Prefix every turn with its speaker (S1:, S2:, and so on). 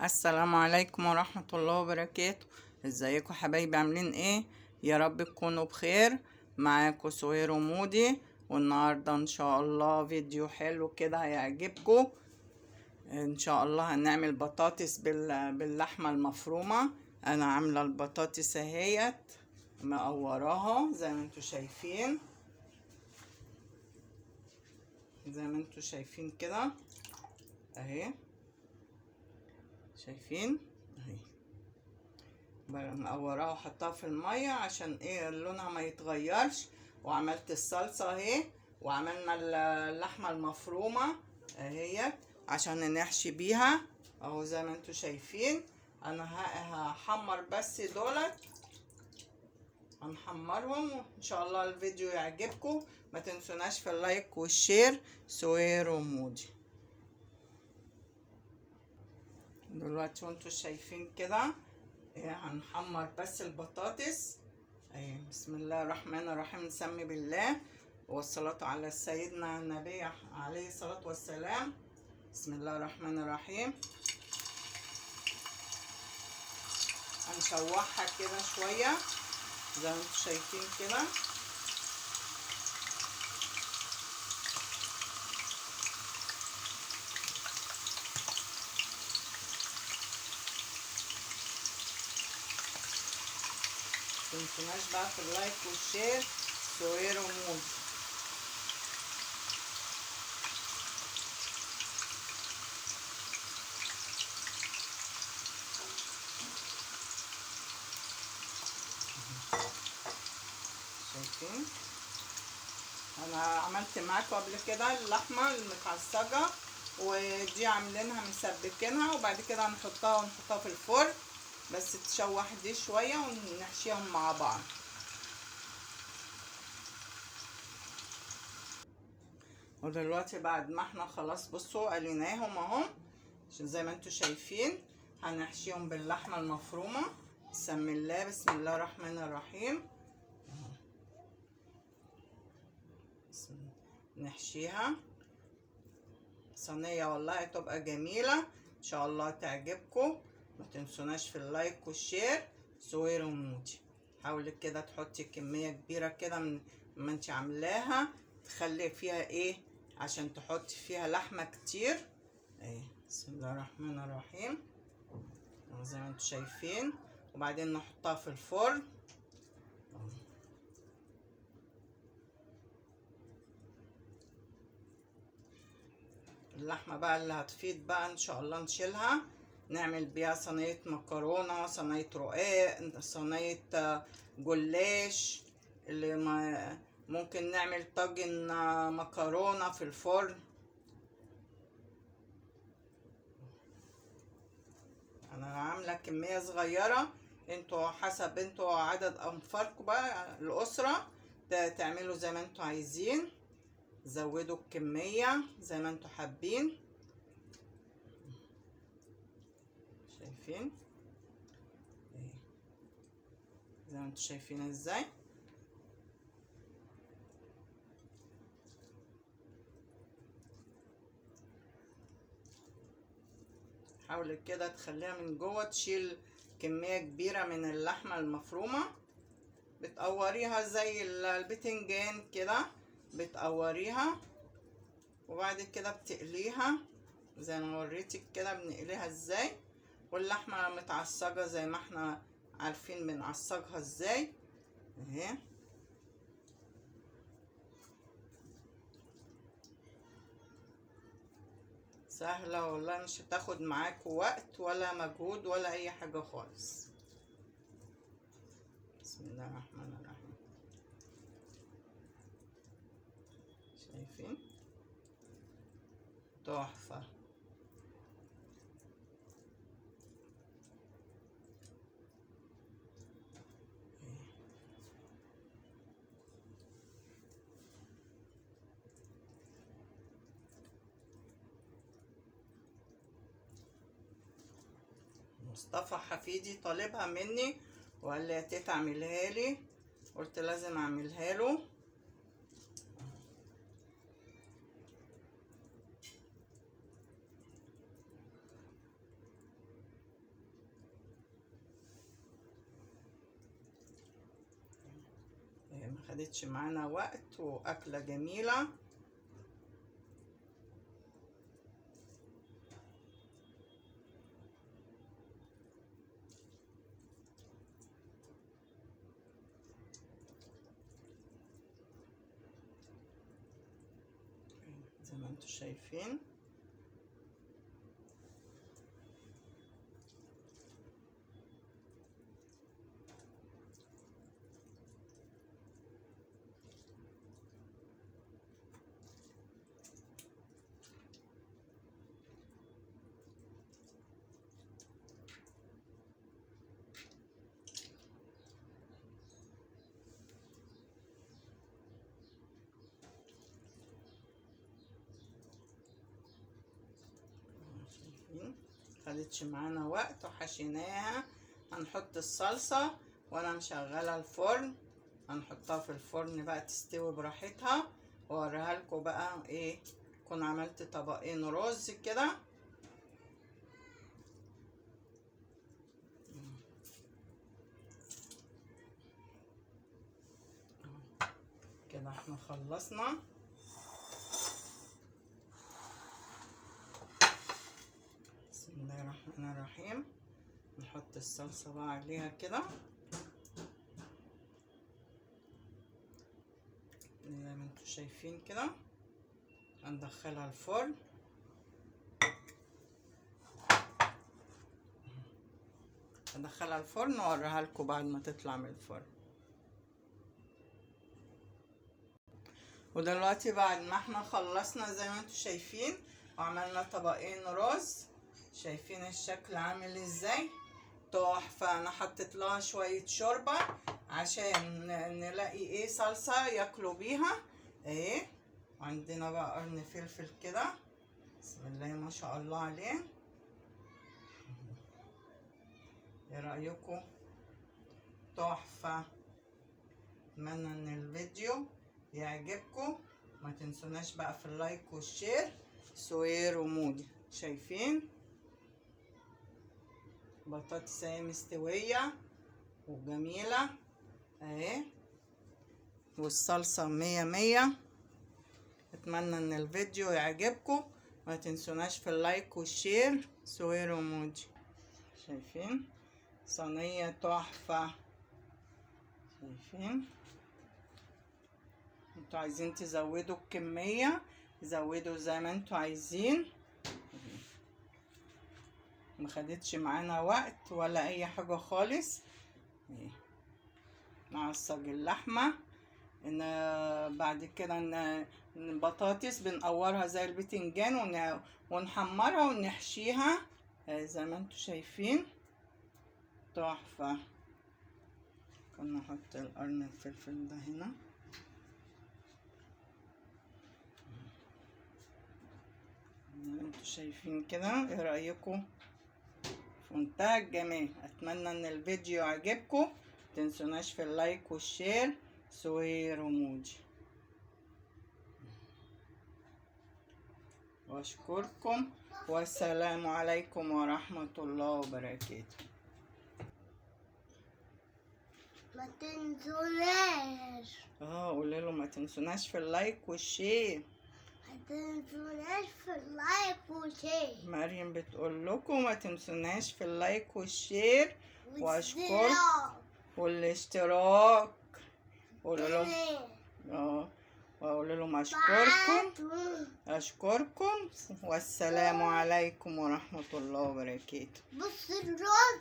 S1: السلام عليكم ورحمة الله وبركاته. ازيكم حبايبي، عاملين ايه؟ يا رب تكونوا بخير. معاكم سهير ومودي، والنهاردة ان شاء الله فيديو حلو كده هيعجبكم. ان شاء الله هنعمل بطاطس باللحمة المفرومة. انا عاملة البطاطس اهيت، مقوراها زي ما انتوا شايفين، زي ما انتوا شايفين كده اهي، شايفين اهي، مقوراها وحطها في الميه عشان ايه لونها ما يتغيرش. وعملت الصلصه اهي، وعملنا اللحمه المفرومه اهي عشان نحشي بيها اهو زي ما انتوا شايفين. انا هحمر بس دولت، هنحمرهم ان شاء الله الفيديو يعجبكم. ما تنسوناش في اللايك والشير. سوير ومودي. دلوقتي وانتوا شايفين كده هنحمر بس البطاطس. بسم الله الرحمن الرحيم، نسمي بالله والصلاة على سيدنا النبي عليه الصلاة والسلام. بسم الله الرحمن الرحيم. هنشوحها كده شوية زي ما انتوا شايفين كده. متنسوناش بقى في اللايك والشير. سوير ومود. شايفين انا عملت معاكم قبل كده اللحمه المتعصجه، ودي عاملينها مسبكينها، وبعد كده ونحطها في الفرن بس تشوح دي شويه ونحشيهم مع بعض. ودلوقتي بعد ما احنا خلاص بصوا قليناهم اهو زي ما انتوا شايفين، هنحشيهم باللحمه المفرومه. بسم الله، بسم الله الرحمن الرحيم. نحشيها صينيه والله تبقى جميله ان شاء الله تعجبكم. ما تنسوناش في اللايك والشير. سوير ومودي. حاولي كده تحطي كميه كبيره كده من ما انت عاملاها، تخلي فيها ايه عشان تحطي فيها لحمه كتير. اهي بسم الله الرحمن الرحيم زي ما انتوا شايفين، وبعدين نحطها في الفرن. اللحمه بقى اللي هتفيض بقى ان شاء الله نشيلها، نعمل بيها صينيه مكرونه، صينيه رقاق، صينيه جلاش، اللي ما ممكن نعمل طاجن مكرونه في الفرن. انا عامله كميه صغيره، انتوا حسب انتوا عدد انفاركم بقى الاسره تعملوا زي ما انتوا عايزين، زودوا الكميه زي ما انتوا حابين. شايفين زي ما انتوا شايفين ازاي. حاولي كده تخليها من جوه تشيل كميه كبيره من اللحمه المفرومه. بتقوريها زي البتنجان كده، بتقوريها وبعد كده بتقليها زي ما وريتك كده، بنقليها ازاي. واللحمه متعصجه زي ما احنا عارفين بنعصجها ازاي اهي. سهله والله، مش هتاخد معاكوا وقت ولا مجهود ولا اي حاجه خالص. بسم الله الرحمن الرحيم. شايفين تحفه. مصطفى حفيدي طالبها مني وقال لي يا تيتا اعملها لي، قلت لازم اعملها له. مخدتش معانا وقت واكلة جميلة. زي ما انتوا شايفين. خدتش معانا وقت وحشيناها. هنحط الصلصة وانا مشغلة الفرن، هنحطها في الفرن بقى تستوي براحتها، واوريها لكم بقى ايه. كنت عملت طبقين رز كده. كده احنا خلصنا. بسم الله الرحمن الرحيم. نحط الصلصة بقى عليها كده زي ما انتوا شايفين كده. هندخلها الفرن. هندخلها الفرن واوريها لكم بعد ما تطلع من الفرن. ودلوقتي بعد ما احنا خلصنا زي ما انتوا شايفين وعملنا طبقين رز، شايفين الشكل عامل ازاي؟ تحفة. انا حطيت لها شوية شوربة عشان نلاقي ايه صلصة ياكلوا بيها ايه. عندنا بقى قرن فلفل كده، بسم الله ما شاء الله عليه. ايه رأيكم؟ تحفة. اتمنى ان الفيديو يعجبكم. ما تنسوناش بقى في اللايك والشير. سوير ومودي. شايفين بطاطس اهي مستوية وجميلة اهي، والصلصة 100. اتمنى ان الفيديو يعجبكم. ما تنسوناش في اللايك والشير. سوير ومودي. شايفين صينية تحفة. شايفين؟ انتوا عايزين تزودوا الكمية زودوا زي ما انتوا عايزين. مخدتش معانا وقت ولا اي حاجة خالص. نعصج اللحمة. بعد كده البطاطس بنقورها زي البتنجان ونحمرها ونحشيها زي ما انتوا شايفين. تحفة. كنا نحط القرن الفلفل ده هنا. زي ما انتوا شايفين كده. ايه رأيكم؟ في منتهى الجمال. اتمنى ان الفيديو يعجبكم. متنسوناش في اللايك والشير. سوير ومودي. واشكركم والسلام عليكم ورحمة الله وبركاته.
S2: ما تنسوناش.
S1: قولي له ما تنسوناش في اللايك والشير.
S2: ما تنسوناش في اللايك والشير.
S1: مريم بتقول لكم ما تنسوناش في اللايك والشير واشكر والاشتراك. قولوا لهم واقول لهم اشكركم والسلام عليكم ورحمة الله وبركاته.
S2: بص الرز